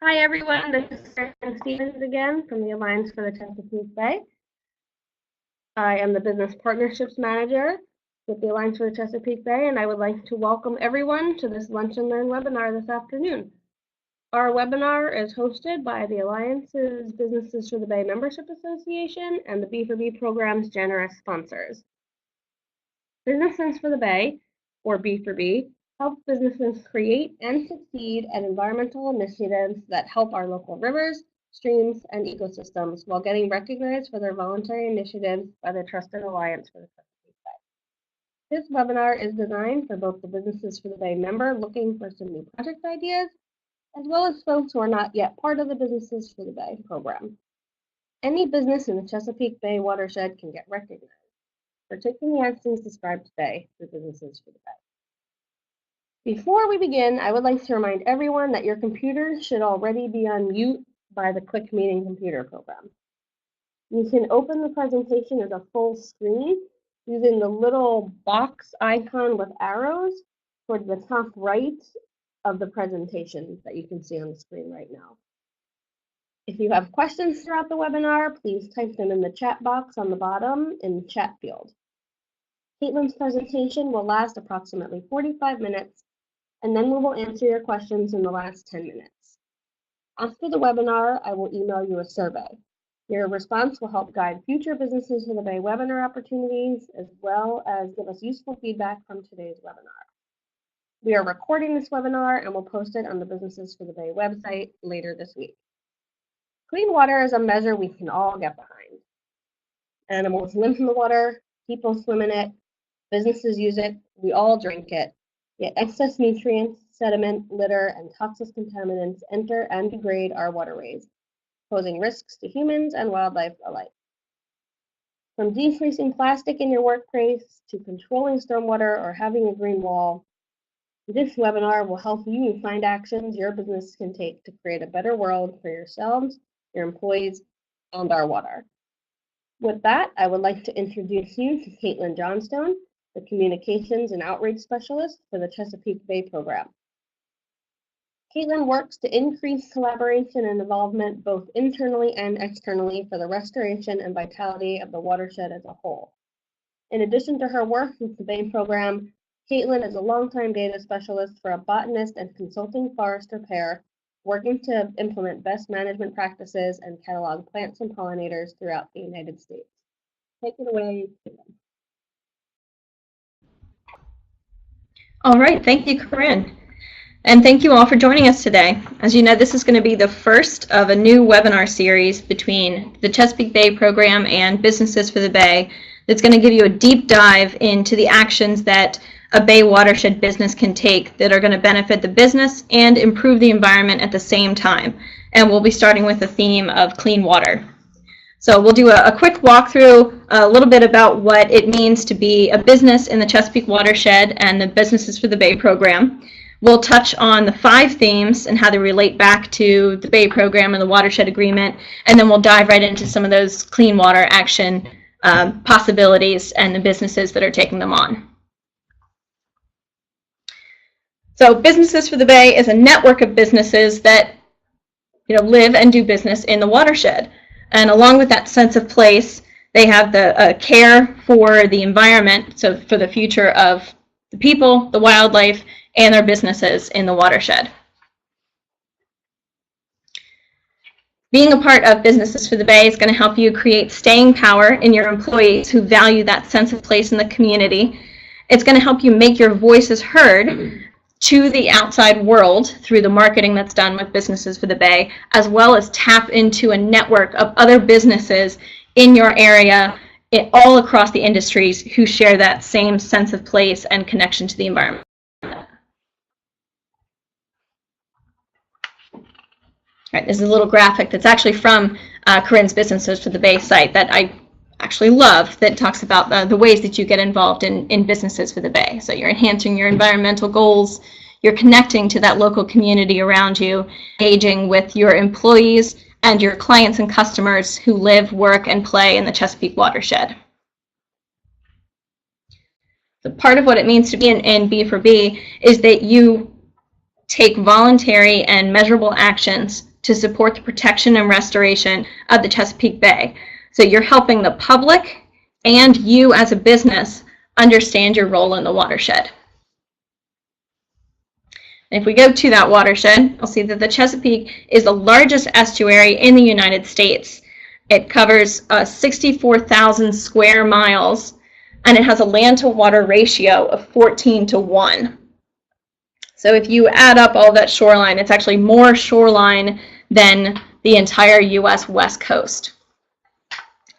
Hi everyone, this is Karen Stevens again from the Alliance for the Chesapeake Bay. I am the Business Partnerships Manager with the Alliance for the Chesapeake Bay, and I would like to welcome everyone to this Lunch and Learn webinar this afternoon. Our webinar is hosted by the Alliance's Businesses for the Bay Membership Association and the B4B Program's generous sponsors. Businesses for the Bay, or B4B, help businesses create and succeed at environmental initiatives that help our local rivers, streams, and ecosystems while getting recognized for their voluntary initiatives by the Trusted Alliance for the Chesapeake Bay. This webinar is designed for both the Businesses for the Bay member looking for some new project ideas, as well as folks who are not yet part of the Businesses for the Bay program. Any business in the Chesapeake Bay watershed can get recognized for taking the actions described today for Businesses for the Bay. Before we begin, I would like to remind everyone that your computer should already be on mute by the Quick Meeting computer program. You can open the presentation as a full screen using the little box icon with arrows towards the top right of the presentation that you can see on the screen right now. If you have questions throughout the webinar, please type them in the chat box on the bottom in the chat field. Caitlin's presentation will last approximately 45 minutes, and then we will answer your questions in the last 10 minutes. After the webinar, I will email you a survey. Your response will help guide future Businesses for the Bay webinar opportunities, as well as give us useful feedback from today's webinar. We are recording this webinar and will post it on the Businesses for the Bay website later this week. Clean water is a measure we can all get behind. Animals live in the water, people swim in it, businesses use it, we all drink it. Yet excess nutrients, sediment, litter, and toxic contaminants enter and degrade our waterways, posing risks to humans and wildlife alike. From defreezing plastic in your workplace to controlling stormwater or having a green wall, this webinar will help you find actions your business can take to create a better world for yourselves, your employees, and our water. With that, I would like to introduce you to Caitlin Johnstone, the Communications and Outreach Specialist for the Chesapeake Bay Program. Caitlin works to increase collaboration and involvement both internally and externally for the restoration and vitality of the watershed as a whole. In addition to her work with the Bay Program, Caitlin is a longtime data specialist for a botanist and consulting forester pair working to implement best management practices and catalog plants and pollinators throughout the United States. Take it away, Caitlin. All right, thank you, Corinne. And thank you all for joining us today. As you know, this is going to be the first of a new webinar series between the Chesapeake Bay Program and Businesses for the Bay that's going to give you a deep dive into the actions that a Bay watershed business can take that are going to benefit the business and improve the environment at the same time. And we'll be starting with the theme of clean water. So we'll do a quick walkthrough, a little bit about what it means to be a business in the Chesapeake watershed and the Businesses for the Bay program. We'll touch on the 5 themes and how they relate back to the Bay program and the watershed agreement, and then we'll dive right into some of those clean water action possibilities and the businesses that are taking them on. So Businesses for the Bay is a network of businesses that live and do business in the watershed. And along with that sense of place, they have the care for the environment, so for the future of the people, the wildlife, and their businesses in the watershed. Being a part of Businesses for the Bay is going to help you create staying power in your employees who value that sense of place in the community. It's going to help you make your voices heard to the outside world through the marketing that's done with Businesses for the Bay, as well as tap into a network of other businesses in your area, all across the industries who share that same sense of place and connection to the environment. All right, this is a little graphic that's actually from Corinne's Businesses for the Bay site that I actually love, that talks about the ways that you get involved in Businesses for the Bay. So you're enhancing your environmental goals, you're connecting to that local community around you, engaging with your employees and your clients and customers who live, work, and play in the Chesapeake watershed. So part of what it means to be in B4B is that you take voluntary and measurable actions to support the protection and restoration of the Chesapeake Bay. So you're helping the public and you as a business understand your role in the watershed. And if we go to that watershed, you'll see that the Chesapeake is the largest estuary in the United States. It covers 64,000 square miles, and it has a land-to-water ratio of 14:1. So if you add up all that shoreline, it's actually more shoreline than the entire U.S. West Coast.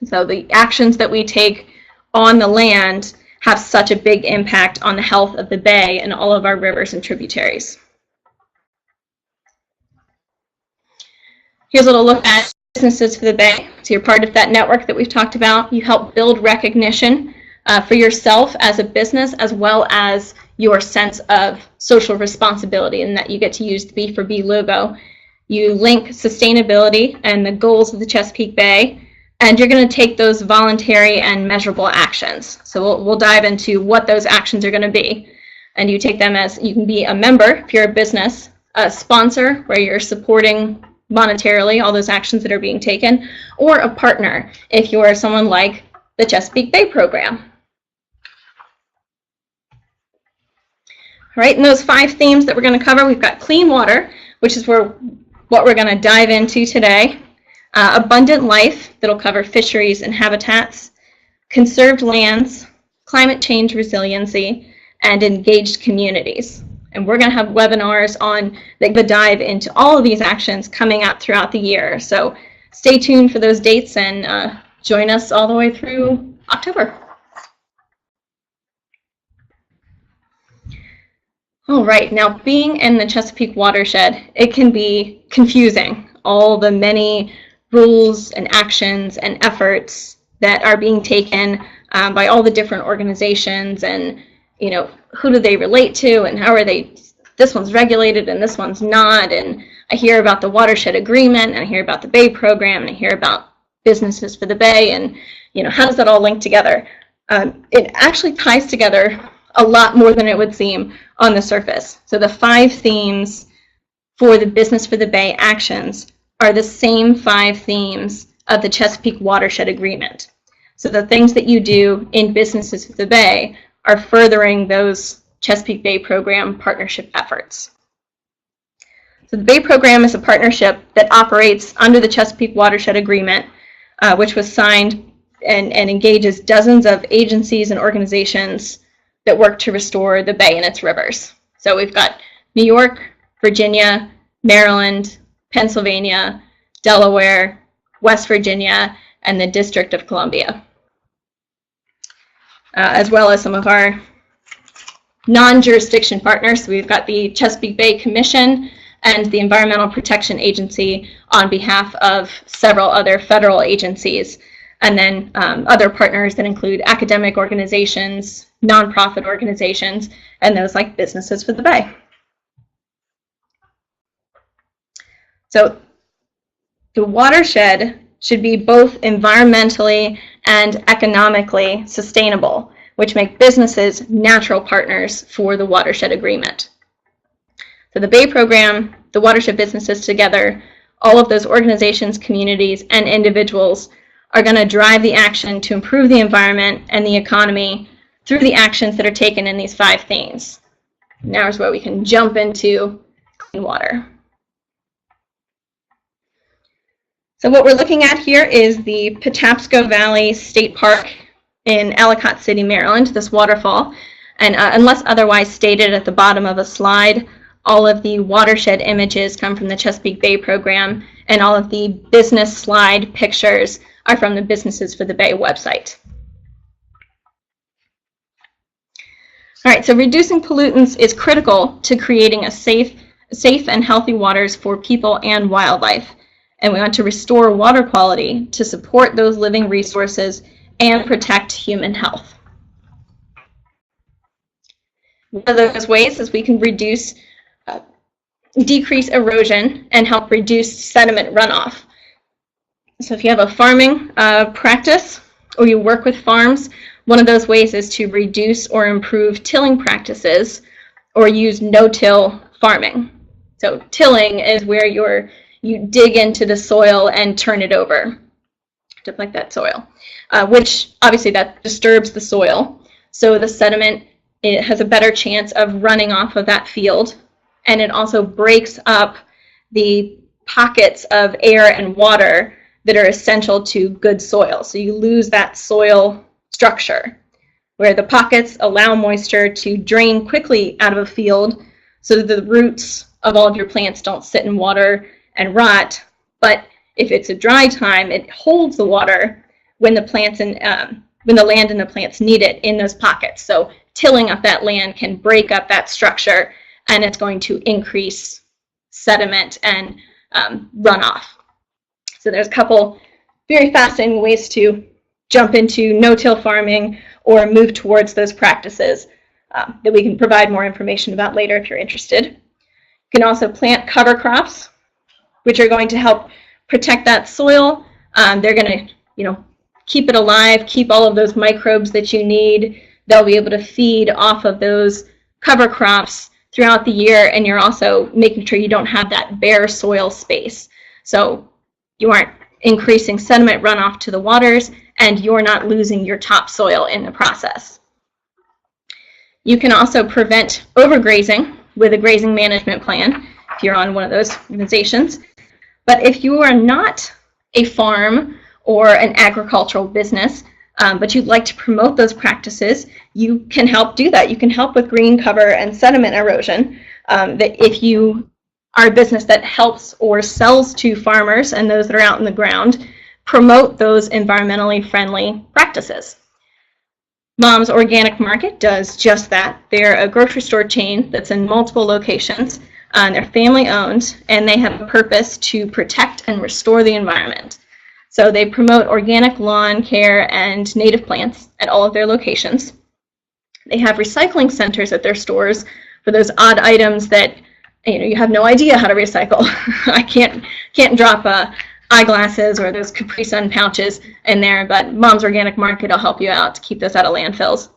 So the actions that we take on the land have such a big impact on the health of the bay and all of our rivers and tributaries. Here's a little look at businesses for the bay. So you're part of that network that we've talked about. You help build recognition for yourself as a business, as well as your sense of social responsibility, and that you get to use the B4B logo. You link sustainability and the goals of the Chesapeake Bay, and you're going to take those voluntary and measurable actions. So we'll dive into what those actions are going to be. And you take them as, you can be a member if you're a business, a sponsor where you're supporting monetarily all those actions that are being taken, or a partner if you're someone like the Chesapeake Bay Program. All right, and those 5 themes that we're going to cover, we've got clean water, which is what we're going to dive into today. Abundant life, that'll cover fisheries and habitats, conserved lands, climate change resiliency, and engaged communities. And we're going to have webinars on the dive into all of these actions coming up throughout the year. So stay tuned for those dates and join us all the way through October. All right, now being in the Chesapeake watershed, it can be confusing, all the many rules and actions and efforts that are being taken by all the different organizations, and who do they relate to, and how are they, this one's regulated and this one's not. And I hear about the Watershed Agreement, and I hear about the Bay Program, and I hear about businesses for the Bay, and how does that all link together? It actually ties together a lot more than it would seem on the surface. So the 5 themes for the Business for the Bay actions are the same 5 themes of the Chesapeake Watershed Agreement. So the things that you do in Businesses for the Bay are furthering those Chesapeake Bay Program partnership efforts. So the Bay Program is a partnership that operates under the Chesapeake Watershed Agreement, which was signed and engages dozens of agencies and organizations that work to restore the Bay and its rivers. So we've got New York, Virginia, Maryland, Pennsylvania, Delaware, West Virginia, and the District of Columbia, as well as some of our non-jurisdiction partners. So we've got the Chesapeake Bay Commission and the Environmental Protection Agency on behalf of several other federal agencies, and then other partners that include academic organizations, nonprofit organizations, and those like Businesses for the Bay. So the watershed should be both environmentally and economically sustainable, which make businesses natural partners for the Watershed Agreement. So the Bay Program, the watershed businesses together, all of those organizations, communities, and individuals are going to drive the action to improve the environment and the economy through the actions that are taken in these 5 themes. Now is where we can jump into clean water. So what we're looking at here is the Patapsco Valley State Park in Ellicott City, Maryland, this waterfall. And unless otherwise stated at the bottom of a slide, all of the watershed images come from the Chesapeake Bay Program, and all of the business slide pictures are from the Businesses for the Bay website. All right, so reducing pollutants is critical to creating a safe and healthy waters for people and wildlife. And we want to restore water quality to support those living resources and protect human health. One of those ways is we can decrease erosion and help reduce sediment runoff. So if you have a farming practice, or you work with farms, one of those ways is to reduce or improve tilling practices or use no-till farming. So tilling is where you're you dig into the soil and turn it over, just like that soil, which obviously that disturbs the soil. So the sediment, it has a better chance of running off of that field, and it also breaks up the pockets of air and water that are essential to good soil. So you lose that soil structure, where the pockets allow moisture to drain quickly out of a field so that the roots of all of your plants don't sit in water and rot. But if it's a dry time, it holds the water when the plants and when the land and the plants need it in those pockets. So tilling up that land can break up that structure, and it's going to increase sediment and runoff. So there's a couple very fascinating ways to jump into no-till farming or move towards those practices that we can provide more information about later if you're interested. You can also plant cover crops, which are going to help protect that soil. They're going to, keep it alive, keep all of those microbes that you need. They'll be able to feed off of those cover crops throughout the year, and you're also making sure you don't have that bare soil space. So you aren't increasing sediment runoff to the waters, and you're not losing your topsoil in the process. You can also prevent overgrazing with a grazing management plan if you're on one of those organizations. But if you are not a farm or an agricultural business, but you'd like to promote those practices, you can help do that. You can help with green cover and sediment erosion. That if you are a business that helps or sells to farmers and those that are out in the ground, promote those environmentally friendly practices. Mom's Organic Market does just that. They're a grocery store chain that's in multiple locations. They're family owned, and they have a purpose to protect and restore the environment. So they promote organic lawn care and native plants at all of their locations. They have recycling centers at their stores for those odd items that you have no idea how to recycle. I can't drop eyeglasses or those Capri Sun pouches in there, but Mom's Organic Market will help you out to keep those out of landfills.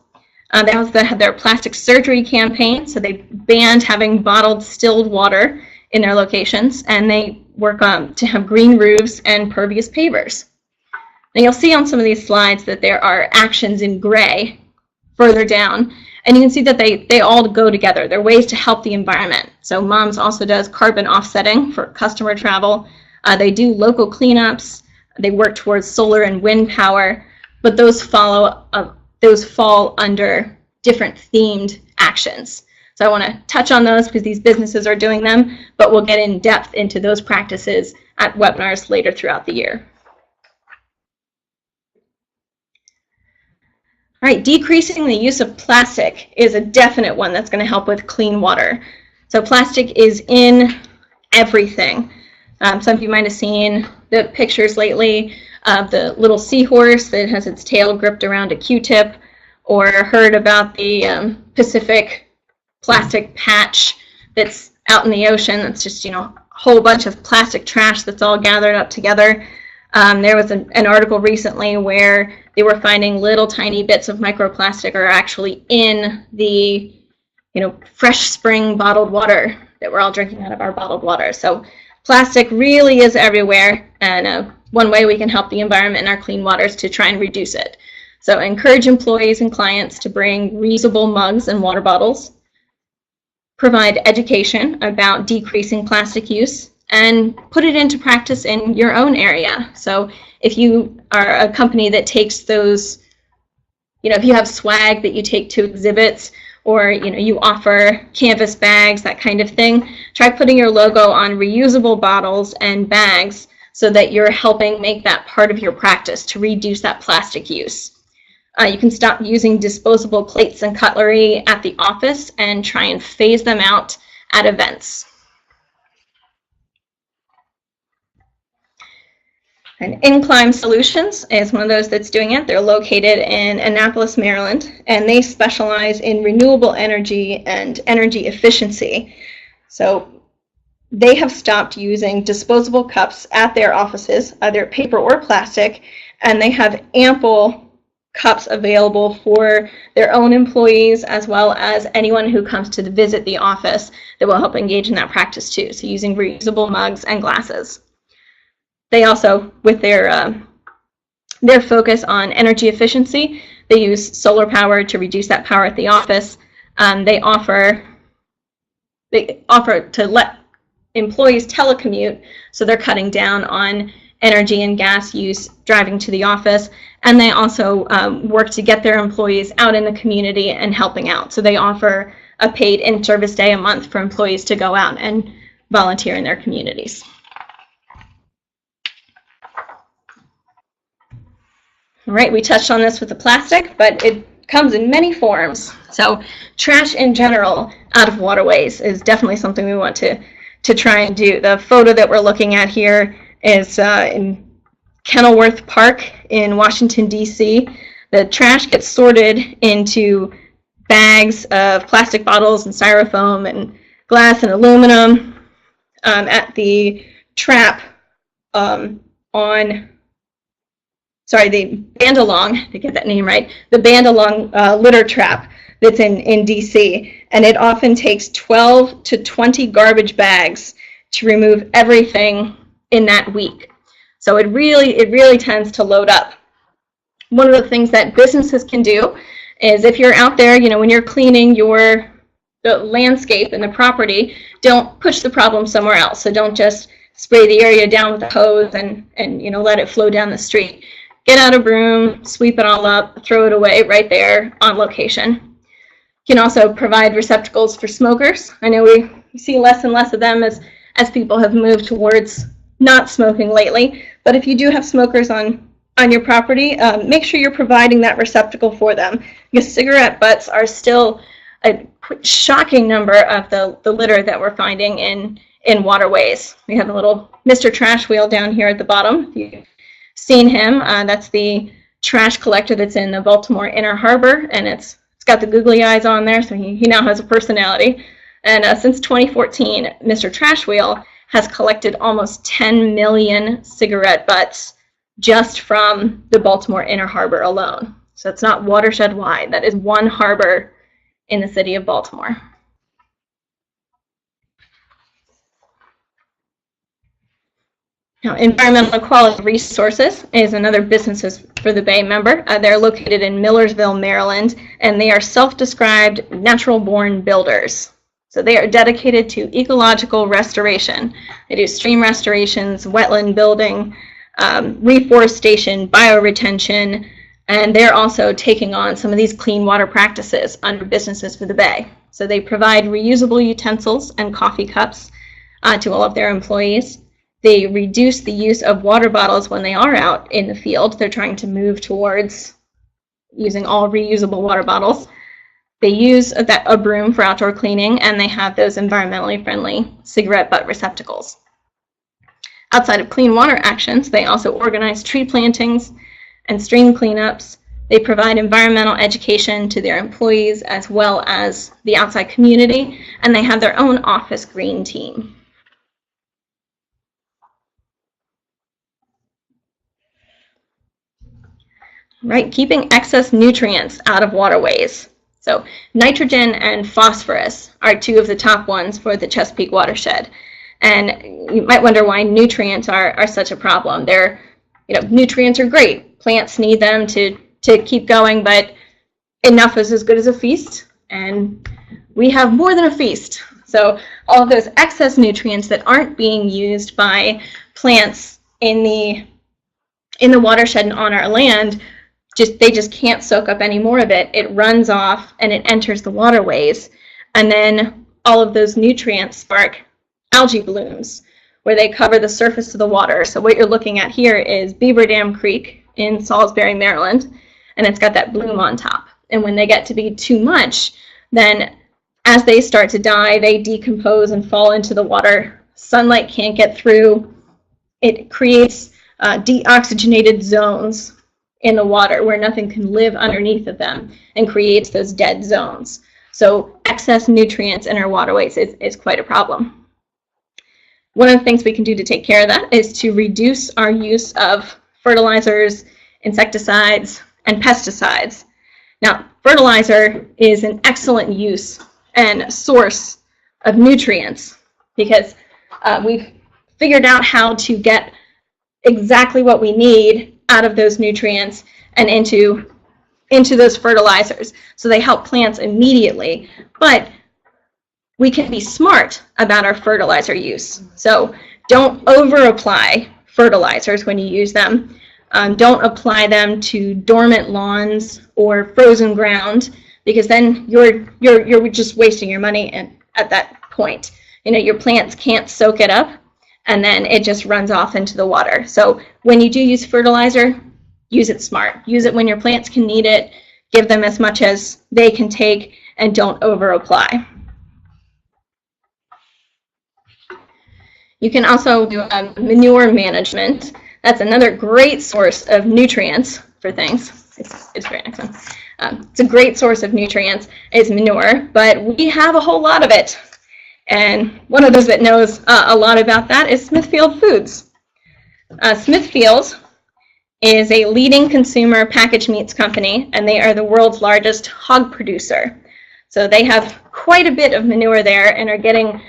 They also have their plastic surgery campaign, so they banned having bottled distilled water in their locations, and they work to have green roofs and pervious pavers. Now you'll see on some of these slides that there are actions in gray further down, and you can see that they all go together. They're ways to help the environment. So Mom's also does carbon offsetting for customer travel. They do local cleanups. They work towards solar and wind power, but those fall under different themed actions. So I want to touch on those because these businesses are doing them, but we'll get in depth into those practices at webinars later throughout the year. All right, decreasing the use of plastic is a definite one that's going to help with clean water. So plastic is in everything. Some of you might have seen the pictures lately of the little seahorse that has its tail gripped around a Q-tip, or heard about the Pacific plastic patch that's out in the ocean. That's just, a whole bunch of plastic trash that's all gathered up together. There was an article recently where they were finding little tiny bits of microplastic are actually in the, fresh spring bottled water that we're all drinking out of our bottled water. So plastic really is everywhere, and one way we can help the environment and our clean water is to try and reduce it. So encourage employees and clients to bring reusable mugs and water bottles, provide education about decreasing plastic use, and put it into practice in your own area. So if you are a company that takes those, if you have swag that you take to exhibits, or you offer canvas bags, that kind of thing, try putting your logo on reusable bottles and bags so that you're helping make that part of your practice to reduce that plastic use. You can stop using disposable plates and cutlery at the office and try and phase them out at events. And Incline Solutions is one of those that's doing it. They're located in Annapolis, Maryland, and they specialize in renewable energy and energy efficiency. So they have stopped using disposable cups at their offices, either paper or plastic, and they have ample cups available for their own employees as well as anyone who comes to visit the office that will help engage in that practice too. So using reusable mugs and glasses. They also, with their focus on energy efficiency, they use solar power to reduce that power at the office. They offer to let employees telecommute, so they're cutting down on energy and gas use driving to the office, and they also work to get their employees out in the community and helping out. So they offer a paid in-service day a month for employees to go out and volunteer in their communities. All right, we touched on this with the plastic, but it comes in many forms. So trash in general out of waterways is definitely something we want to try and do. The photo that we're looking at here is in Kenilworth Park in Washington, D.C. The trash gets sorted into bags of plastic bottles and styrofoam and glass and aluminum at the trap the Bandalong, to get that name right, the Bandalong litter trap that's in DC, and it often takes 12 to 20 garbage bags to remove everything in that week. So it really tends to load up. One of the things that businesses can do is, if you're out there, when you're cleaning the landscape and the property, don't push the problem somewhere else. So don't just spray the area down with a hose and let it flow down the street. Get out a broom, sweep it all up, throw it away right there on location. You can also provide receptacles for smokers. I know we see less and less of them as people have moved towards not smoking lately, but if you do have smokers on your property, make sure you're providing that receptacle for them, because cigarette butts are still a shocking number of the litter that we're finding in waterways. We have a little Mr. Trash Wheel down here at the bottom. If you've seen him, that's the trash collector that's in the Baltimore Inner Harbor, and it's got the googly eyes on there, so he now has a personality. And since 2014, Mr. Trash Wheel has collected almost 10 million cigarette butts just from the Baltimore Inner Harbor alone. So it's not watershed wide. That is one harbor in the city of Baltimore. Now, Environmental Quality Resources is another business for the Bay member. They're located in Millersville, Maryland, and they are self-described natural-born builders. So they are dedicated to ecological restoration. They do stream restorations, wetland building, reforestation, bioretention, and they're also taking on some of these clean water practices under Businesses for the Bay. So they provide reusable utensils and coffee cups to all of their employees. They reduce the use of water bottles when they are out in the field. They're trying to move towards using all reusable water bottles. They use a broom for outdoor cleaning, and they have those environmentally friendly cigarette butt receptacles. Outside of clean water actions, they also organize tree plantings and stream cleanups. They provide environmental education to their employees as well as the outside community, and they have their own office green team. Right, keeping excess nutrients out of waterways. So nitrogen and phosphorus are two of the top ones for the Chesapeake watershed. And you might wonder why nutrients are such a problem. Nutrients are great. Plants need them to keep going, but enough is as good as a feast, and we have more than a feast. So all of those excess nutrients that aren't being used by plants in the watershed and on our land, they just can't soak up any more of it. It runs off and it enters the waterways, and then all of those nutrients spark algae blooms where they cover the surface of the water. So what you're looking at here is Beaver Dam Creek in Salisbury, Maryland, and it's got that bloom on top. And when they get to be too much, then as they start to die, they decompose and fall into the water. Sunlight can't get through. It creates deoxygenated zones in the water where nothing can live underneath of them, and creates those dead zones. So excess nutrients in our waterways is quite a problem. One of the things we can do to take care of that is to reduce our use of fertilizers, insecticides, and pesticides. Now, fertilizer is an excellent use and source of nutrients because we've figured out how to get exactly what we need out of those nutrients and into those fertilizers. So they help plants immediately, but we can be smart about our fertilizer use. So don't over-apply fertilizers when you use them. Don't apply them to dormant lawns or frozen ground, because then you're just wasting your money at that point. You know, your plants can't soak it up, and then it just runs off into the water. So when you do use fertilizer, use it smart. Use it when your plants can need it. Give them as much as they can take, and don't over-apply. You can also do manure management. That's another great source of nutrients for things. It's very nice one. It's a great source of nutrients is manure, but we have a whole lot of it. And one of those that knows a lot about that is Smithfield Foods. Smithfield is a leading consumer packaged meats company, and they are the world's largest hog producer. So they have quite a bit of manure there and are getting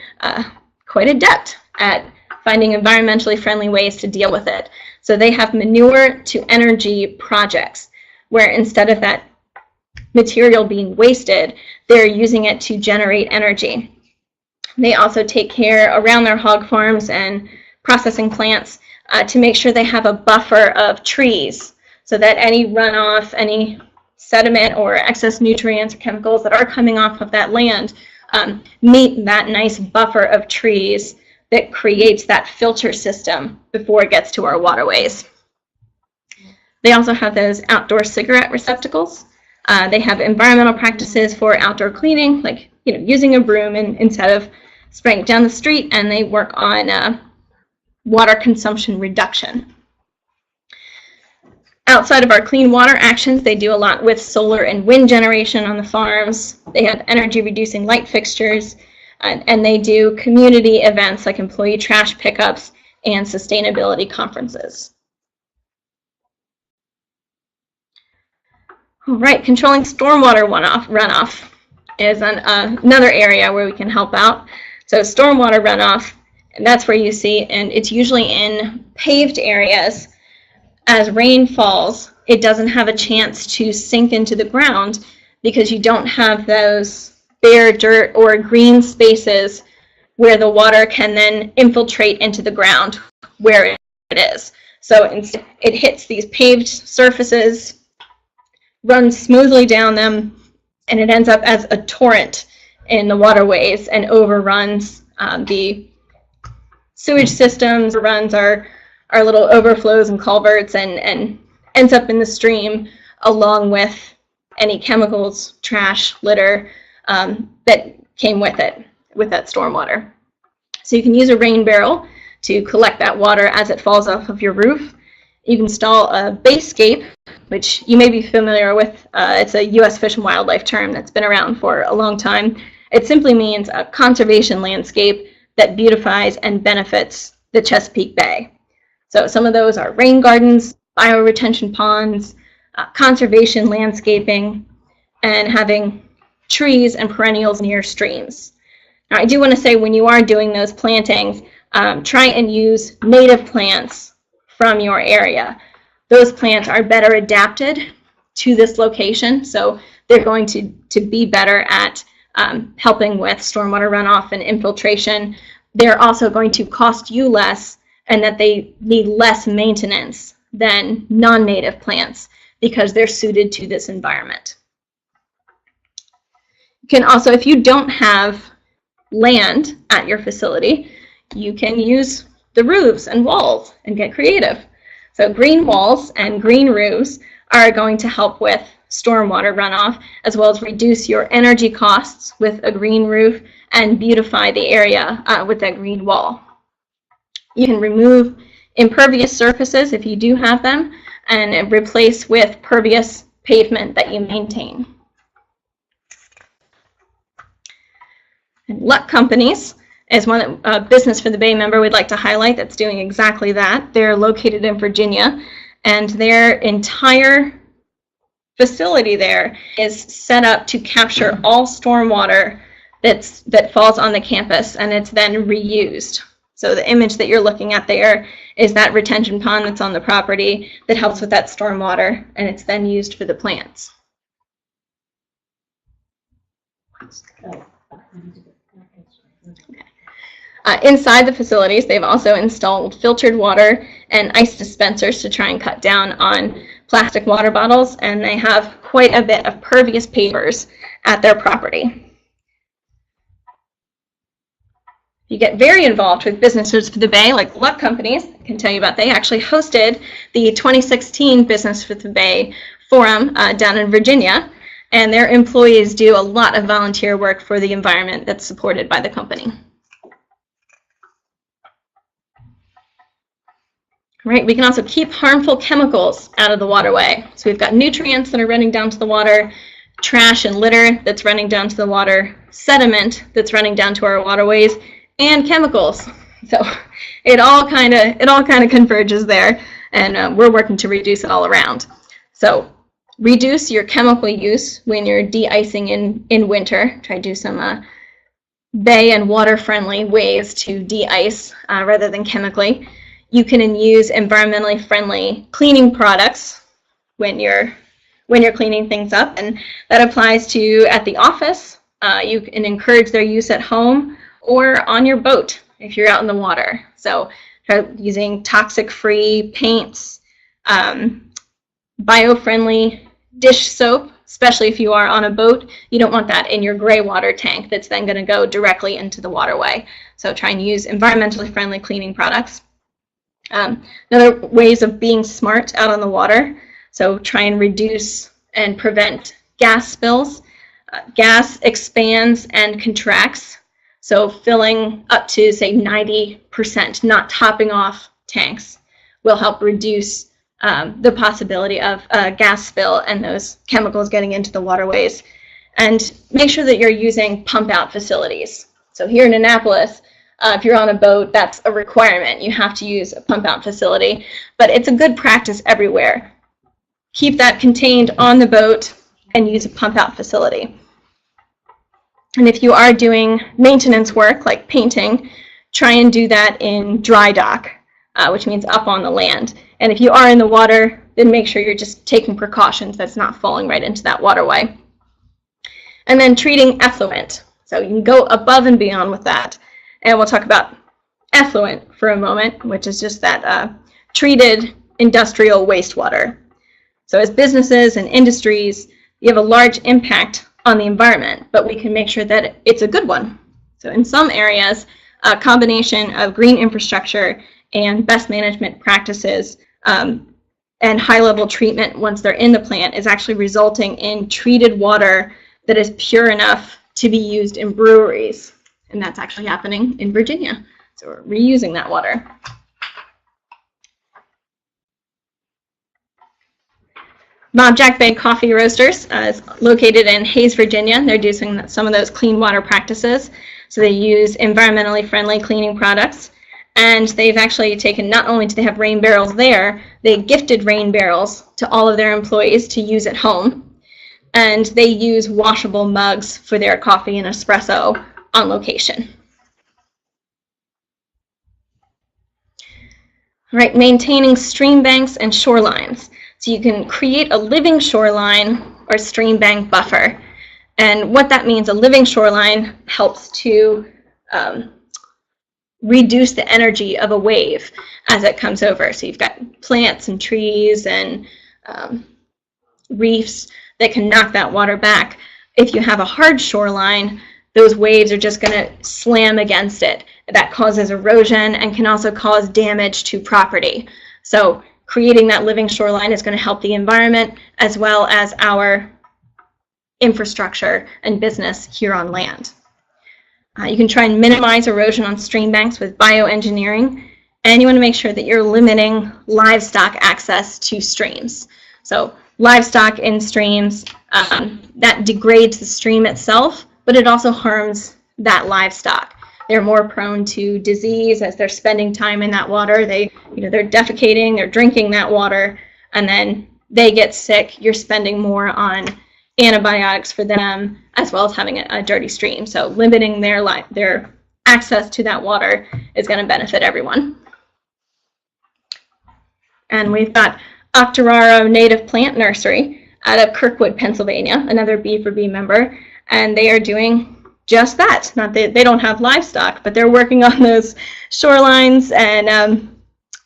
quite adept at finding environmentally friendly ways to deal with it. So they have manure to energy projects where instead of that material being wasted, they're using it to generate energy. They also take care around their hog farms and processing plants to make sure they have a buffer of trees so that any runoff, any sediment or excess nutrients or chemicals that are coming off of that land meet that nice buffer of trees that creates that filter system before it gets to our waterways. They also have those outdoor cigarette receptacles. They have environmental practices for outdoor cleaning, like using a broom instead of spraying it down the street, and they work on water consumption reduction. Outside of our clean water actions, they do a lot with solar and wind generation on the farms. They have energy reducing light fixtures, and they do community events like employee trash pickups and sustainability conferences. All right, controlling stormwater runoff is another area where we can help out. So stormwater runoff, and that's where you see, and it's usually in paved areas. As rain falls, it doesn't have a chance to sink into the ground because you don't have those bare dirt or green spaces where the water can then infiltrate into the ground where it is. So instead, it hits these paved surfaces, runs smoothly down them, and it ends up as a torrent in the waterways and overruns the sewage systems, runs our little overflows and culverts, and ends up in the stream along with any chemicals, trash, litter that came with it, with that stormwater. So you can use a rain barrel to collect that water as it falls off of your roof. You can install a basescape, which you may be familiar with. It's a U.S. Fish and Wildlife term that's been around for a long time. It simply means a conservation landscape that beautifies and benefits the Chesapeake Bay. So some of those are rain gardens, bioretention ponds, conservation landscaping, and having trees and perennials near streams. Now, I do want to say when you are doing those plantings, try and use native plants from your area. Those plants are better adapted to this location, so they're going to be better at helping with stormwater runoff and infiltration. They're also going to cost you less, and that they need less maintenance than non-native plants because they're suited to this environment. You can also, if you don't have land at your facility, you can use the roofs and walls and get creative. So green walls and green roofs are going to help with stormwater runoff, as well as reduce your energy costs with a green roof and beautify the area with that green wall. You can remove impervious surfaces if you do have them and replace with pervious pavement that you maintain. And Luck Companies is one business for the Bay member we'd like to highlight that's doing exactly that. They're located in Virginia, and their entire facility there is set up to capture all stormwater that falls on the campus, and it's then reused. So the image that you're looking at there is that retention pond that's on the property that helps with that stormwater, and it's then used for the plants. Inside the facilities, they've also installed filtered water and ice dispensers to try and cut down on plastic water bottles, and they have quite a bit of pervious pavers at their property. You get very involved with businesses for the Bay, like Luck Companies. I can tell you about. They actually hosted the 2016 Business for the Bay Forum down in Virginia, and their employees do a lot of volunteer work for the environment that's supported by the company. Right, we can also keep harmful chemicals out of the waterway. So we've got nutrients that are running down to the water, trash and litter that's running down to the water, sediment that's running down to our waterways, and chemicals. So it all kind of converges there, and we're working to reduce it all around. So reduce your chemical use when you're de-icing in winter. Try to do some bay and water-friendly ways to de-ice rather than chemically. You can use environmentally friendly cleaning products when you're cleaning things up, and that applies to at the office. You can encourage their use at home or on your boat if you're out in the water. So try using toxic-free paints, bio-friendly dish soap, especially if you are on a boat. You don't want that in your gray water tank that's then going to go directly into the waterway. So try and use environmentally friendly cleaning products. Another ways of being smart out on the water, so try and reduce and prevent gas spills. Gas expands and contracts, so filling up to, say, 90%, not topping off tanks, will help reduce the possibility of a gas spill and those chemicals getting into the waterways. And make sure that you're using pump-out facilities. So here in Annapolis, if you're on a boat, that's a requirement. You have to use a pump-out facility, but it's a good practice everywhere. Keep that contained on the boat and use a pump-out facility. And if you are doing maintenance work, like painting, try and do that in dry dock, which means up on the land. And if you are in the water, then make sure you're just taking precautions that's not falling right into that waterway. And then treating effluent. So you can go above and beyond with that. And we'll talk about effluent for a moment, which is just that treated industrial wastewater. So as businesses and industries, you have a large impact on the environment, but we can make sure that it's a good one. So in some areas, a combination of green infrastructure and best management practices and high-level treatment once they're in the plant is actually resulting in treated water that is pure enough to be used in breweries. And that's actually happening in Virginia. So we're reusing that water. Bob Jack Bay Coffee Roasters is located in Hayes, Virginia. They're doing some of those clean water practices. So they use environmentally friendly cleaning products. And they've actually taken, not only do they have rain barrels there, they gifted rain barrels to all of their employees to use at home. And they use washable mugs for their coffee and espresso on location. All right, maintaining stream banks and shorelines. So you can create a living shoreline or stream bank buffer. And what that means, a living shoreline helps to reduce the energy of a wave as it comes over. So you've got plants and trees and reefs that can knock that water back. If you have a hard shoreline, those waves are just going to slam against it. That causes erosion and can also cause damage to property. So creating that living shoreline is going to help the environment as well as our infrastructure and business here on land. You can try and minimize erosion on stream banks with bioengineering, and you want to make sure that you're limiting livestock access to streams. So livestock in streams, that degrades the stream itself, but it also harms that livestock. They're more prone to disease as they're spending time in that water. They're defecating, they're drinking that water, and then they get sick, you're spending more on antibiotics for them, as well as having a dirty stream. So limiting their access to that water is going to benefit everyone. And we've got Octoraro Native Plant Nursery out of Kirkwood, Pennsylvania, another B4B member, and they are doing just that. Not that they don't have livestock, but they're working on those shorelines and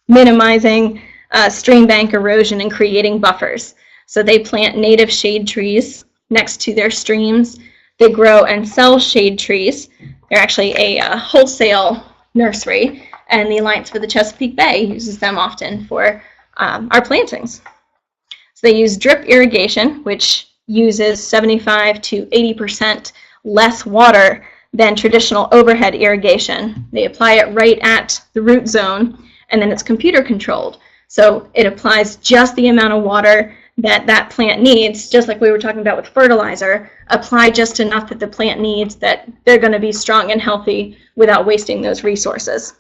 minimizing stream bank erosion and creating buffers. So they plant native shade trees next to their streams. They grow and sell shade trees. They're actually a wholesale nursery, and the Alliance for the Chesapeake Bay uses them often for our plantings. So they use drip irrigation, which uses 75 to 80% less water than traditional overhead irrigation. They apply it right at the root zone, and then it's computer controlled. So it applies just the amount of water that that plant needs, just like we were talking about with fertilizer. Apply just enough that the plant needs, that they're going to be strong and healthy without wasting those resources.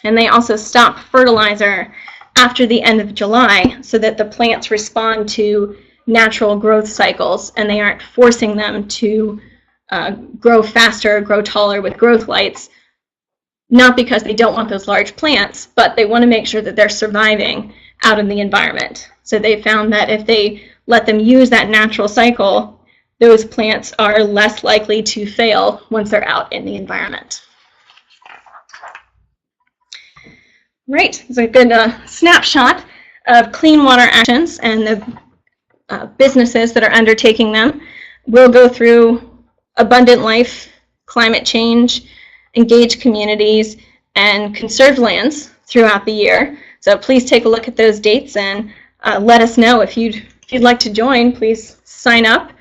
And they also stop fertilizer after the end of July so that the plants respond to natural growth cycles and they aren't forcing them to grow faster, grow taller with growth lights, not because they don't want those large plants, but they want to make sure that they're surviving out in the environment. So they found that if they let them use that natural cycle, those plants are less likely to fail once they're out in the environment. Right, it's a good snapshot of clean water actions and the businesses that are undertaking them. We'll go through abundant life, climate change, engaged communities, and conserved lands throughout the year. So please take a look at those dates and let us know if you'd like to join. Please sign up.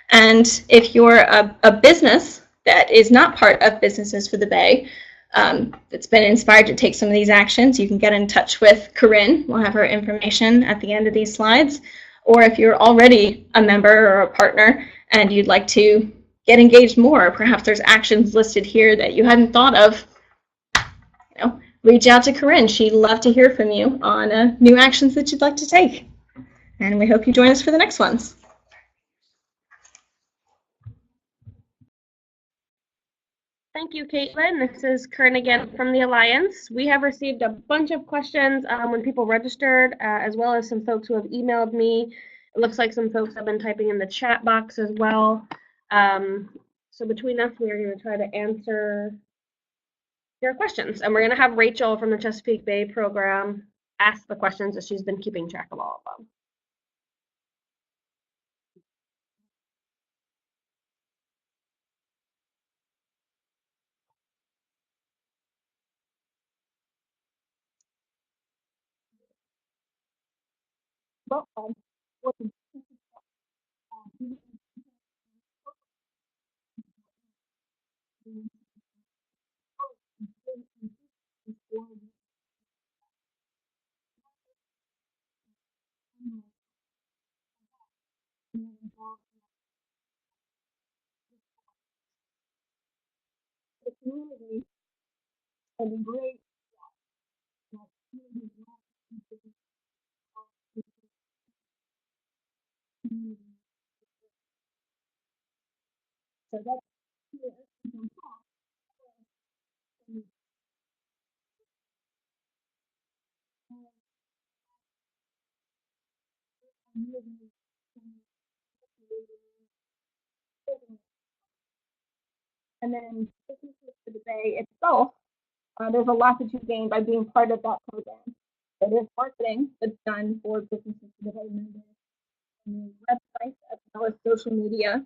And if you're a business that is not part of Businesses for the Bay, that's been inspired to take some of these actions, you can get in touch with Corinne. We'll have her information at the end of these slides. Or if you're already a member or a partner and you'd like to get engaged more, perhaps there's actions listed here that you hadn't thought of, reach out to Corinne. She'd love to hear from you on new actions that you'd like to take. And we hope you join us for the next ones. Thank you, Caitlin. This is Corinne again from the Alliance. We have received a bunch of questions when people registered, as well as some folks who have emailed me. It looks like some folks have been typing in the chat box as well. So between us, we are going to try to answer your questions. And we're going to have Rachel from the Chesapeake Bay Program ask the questions, as she's been keeping track of all of them. Well, the community and great so that's and then Businesses for the Bay itself. There's a lot that you gain by being part of that program. So there's marketing that's done for Businesses for the Bay members, and websites as well as social media.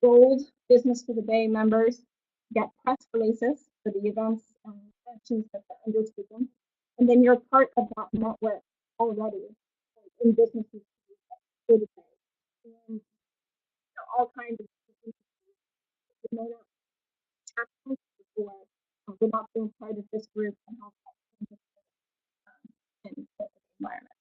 Gold Business for the Bay members get press releases for the events and actions that they're undertaking. And then you're part of that network already in Businesses for the Bay. And all kinds of things that may not happen before without being part of this group and how in the environment.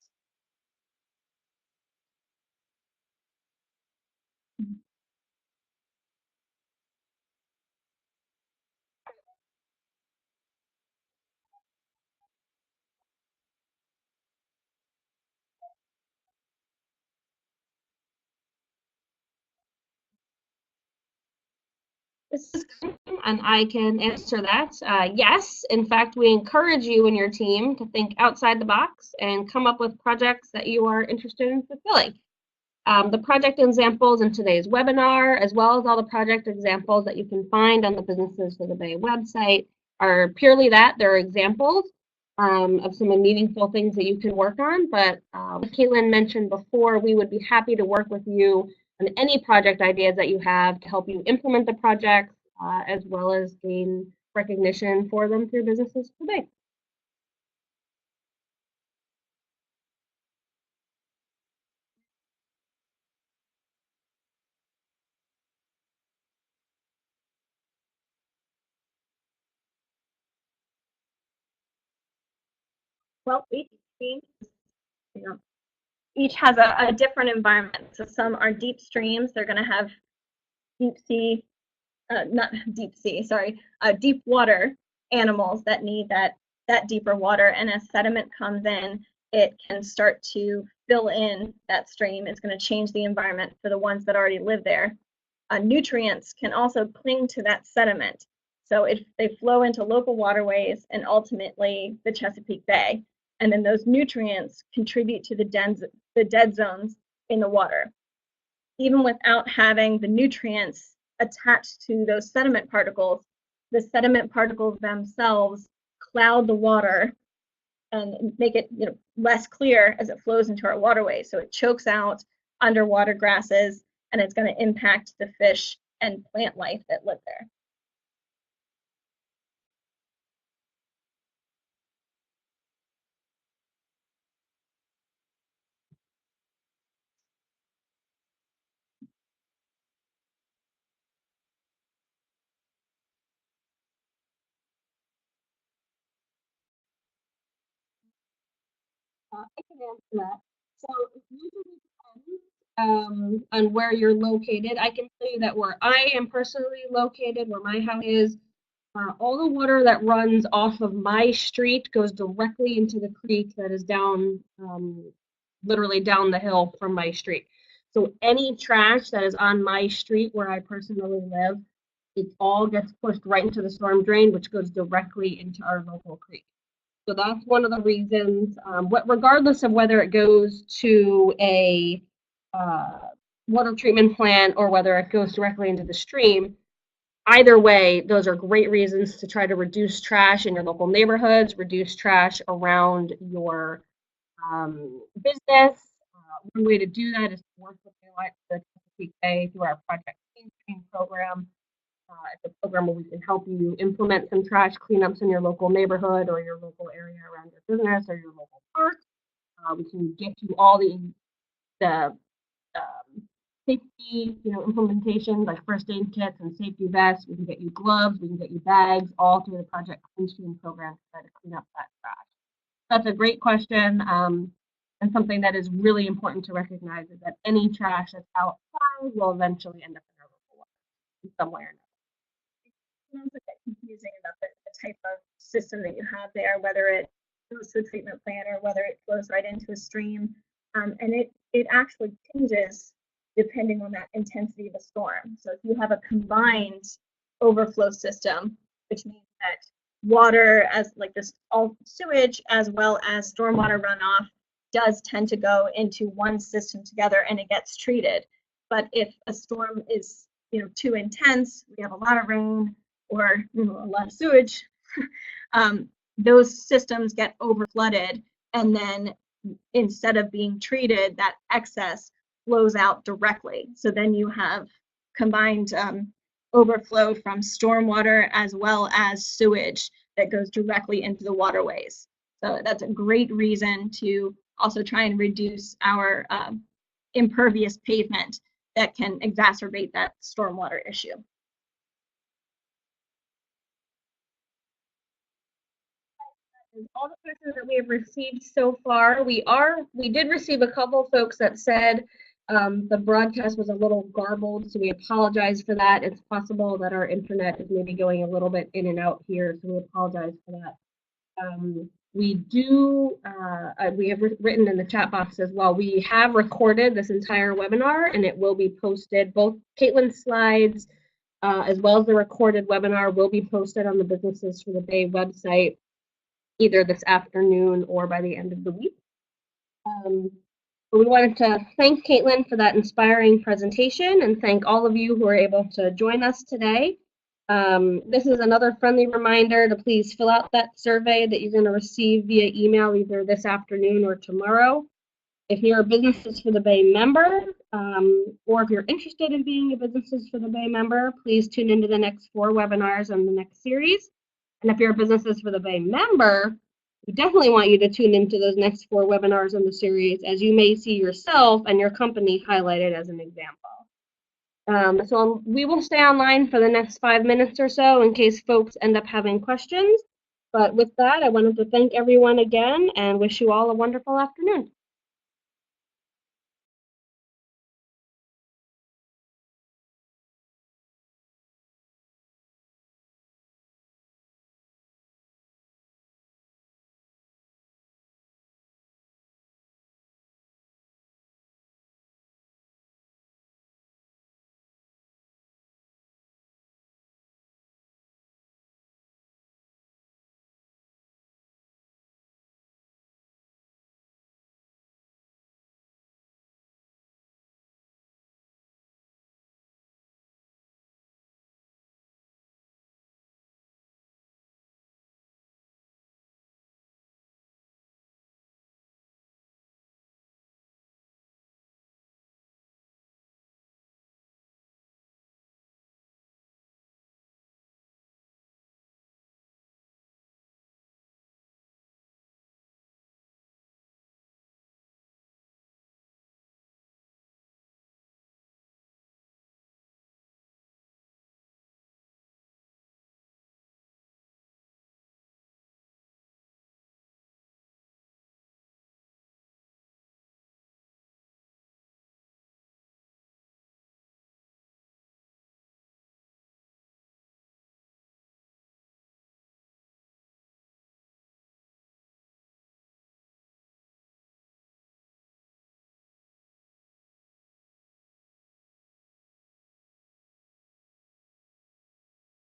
this is and I can answer that. Yes, in fact, we encourage you and your team to think outside the box and come up with projects that you are interested in fulfilling. The project examples in today's webinar, as well as all the project examples that you can find on the Businesses for the Bay website, are purely that. They're examples of some meaningful things that you can work on. But as Caitlin mentioned before, we would be happy to work with you on any project ideas that you have to help you implement the projects, as well as gain recognition for them through Businesses for the Bay. Well, each stream, each has a different environment. So some are deep streams. They're going to have deep sea, not deep sea, sorry, deep water animals that need that deeper water. And as sediment comes in, it can start to fill in that stream. It's going to change the environment for the ones that already live there. Nutrients can also cling to that sediment. So if they flow into local waterways and ultimately the Chesapeake Bay, and then those nutrients contribute to the dead zones in the water. Even without having the nutrients attached to those sediment particles, the sediment particles themselves cloud the water and make it less clear as it flows into our waterways. So it chokes out underwater grasses, and it's going to impact the fish and plant life that live there. I can answer that. So it usually depends on where you're located. I can tell you that where I am personally located, where my house is, all the water that runs off of my street goes directly into the creek that is down, literally down the hill from my street. So any trash that is on my street where I personally live, it all gets pushed right into the storm drain, which goes directly into our local creek. So that's one of the reasons, regardless of whether it goes to a water treatment plant or whether it goes directly into the stream, either way, those are great reasons to try to reduce trash in your local neighborhoods, reduce trash around your business. One way to do that is to work with the Chesapeake Bay through our Project Clean Stream program. It's a program where we can help you implement some trash cleanups in your local neighborhood or your local area around your business or your local park. We can get you all the safety, implementation like first aid kits and safety vests. We can get you gloves. We can get you bags, all through the Project Clean Stream program to try to clean up that trash. That's a great question, and something that is really important to recognize is that any trash that's outside will eventually end up in our local water in some way or another. Can also get confusing about the type of system that you have there, whether it goes to a treatment plant or whether it flows right into a stream. And it actually changes depending on that intensity of the storm. So if you have a combined overflow system, which means that water, as like this all sewage as well as stormwater runoff, does tend to go into one system together and it gets treated. But if a storm is too intense, we have a lot of rain or a lot of sewage, those systems over flooded, and then instead of being treated, that excess flows out directly. So then you have combined overflow from stormwater as well as sewage that goes directly into the waterways. So that's a great reason to also try and reduce our impervious pavement that can exacerbate that stormwater issue. All the questions that we have received so far, we did receive a couple folks that said the broadcast was a little garbled, so we apologize for that. It's possible that our internet is maybe going a little bit in and out here, so we apologize for that. We have written in the chat box as well, we have recorded this entire webinar and it will be posted, both Caitlin's slides, as well as the recorded webinar, will be posted on the Businesses for the Bay website either this afternoon or by the end of the week. We wanted to thank Caitlin for that inspiring presentation and thank all of you who are able to join us today. This is another friendly reminder to please fill out that survey that you're going to receive via email either this afternoon or tomorrow. If you're a Businesses for the Bay member, or if you're interested in being a Businesses for the Bay member, please tune into the next 4 webinars on the next series. And if you're a Businesses for the Bay member, we definitely want you to tune into those next 4 webinars in the series, as you may see yourself and your company highlighted as an example. So we will stay online for the next 5 minutes or so in case folks end up having questions. But with that, I wanted to thank everyone again and wish you all a wonderful afternoon.